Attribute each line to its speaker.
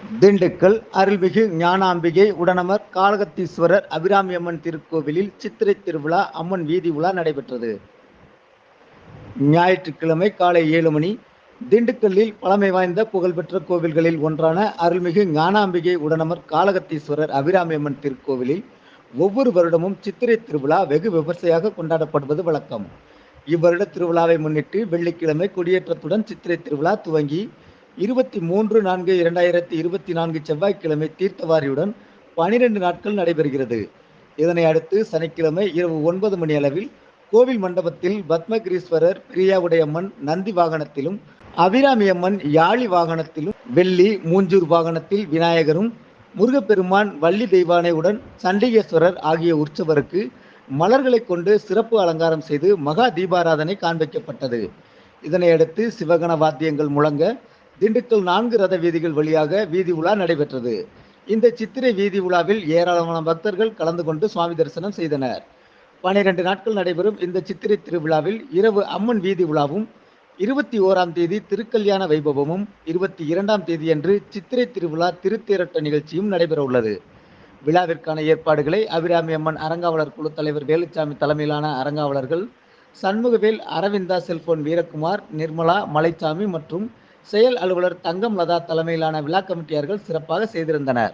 Speaker 1: திண்டுக்கல் அருள்மிகு ஞானாம்பிகை உடனமர் காளகத்தீஸ்வரர் அபிராமியம்மன் திருக்கோவிலில் சித்திரை திருவிழா அம்மன் வீதி உலா நடைபெற்றது. ஞாயிற்றுக்கிழமை காலை 7 மணி திண்டுக்கல்லில் பழமை வாய்ந்த புகழ்பெற்ற கோவில்களில் ஒன்றான அருள்மிகு ஞானாம்பிகை உடனமர் காளகத்தீஸ்வரர் அபிராமியம்மன் திருக்கோவிலில் ஒவ்வொரு வருடமும் சித்திரை திருவிழா வெகு விமர்சையாக கொண்டாடப்படுவது வழக்கம். இவ்வருட திருவிழாவை முன்னிட்டு வெள்ளிக்கிழமை கொடியேற்றத்துடன் சித்திரை திருவிழா துவங்கி 23/4/2024 செவ்வாய்க்கிழமை தீர்த்தவாரியுடன் 12 நாட்கள் நடைபெறுகிறது. இதனை அடுத்து சனிக்கிழமை இரவு 9 மணி அளவில் கோவில் மண்டபத்தில் பத்மகிரீஸ்வரர், பிரியாவுடையம்மன் நந்தி வாகனத்திலும், அபிராமியம்மன் யாழி வாகனத்திலும், வெள்ளி மூஞ்சூர் வாகனத்தில் விநாயகரும், முருகப்பெருமான் வள்ளி தெய்வானையுடன் சண்டிகேஸ்வரர் ஆகிய உற்சவருக்கு மலர்களை கொண்டு சிறப்பு அலங்காரம் செய்து மகா தீபாராதனை காண்பிக்கப்பட்டது. இதனையடுத்து சிவகண வாத்தியங்கள் முழங்க திண்டுக்கல் 4 ரத வீதிகள் வழியாக வீதி உலா நடைபெற்றது. இந்த சித்திரை வீதி உலாவில் ஏராளமான பக்தர்கள் கலந்து கொண்டு சுவாமி தரிசனம் செய்தனர். 12 நாட்கள் நடைபெறும் இந்த சித்திரை திருவிழாவில் இரவு அம்மன் வீதி உலாவும், 21ஆம் தேதி திருக்கல்யாண வைபவமும், 22ஆம் தேதியன்று சித்திரை திருவிழா திருத்தேரோட்ட நிகழ்ச்சியும் நடைபெற உள்ளது. விழாவிற்கான ஏற்பாடுகளை அபிராமியம்மன் அறங்காவலர் குழு தலைவர் வேலுச்சாமி தலைமையிலான அறங்காவலர்கள் சண்முகவேல், அரவிந்தா, செல்போன் வீரகுமார், நிர்மலா, மலைச்சாமி மற்றும் செயல் அலுவலர் தங்கம் லதா தலைமையிலான விழா கமிட்டியார்கள் சிறப்பாக செய்திருந்தனர்.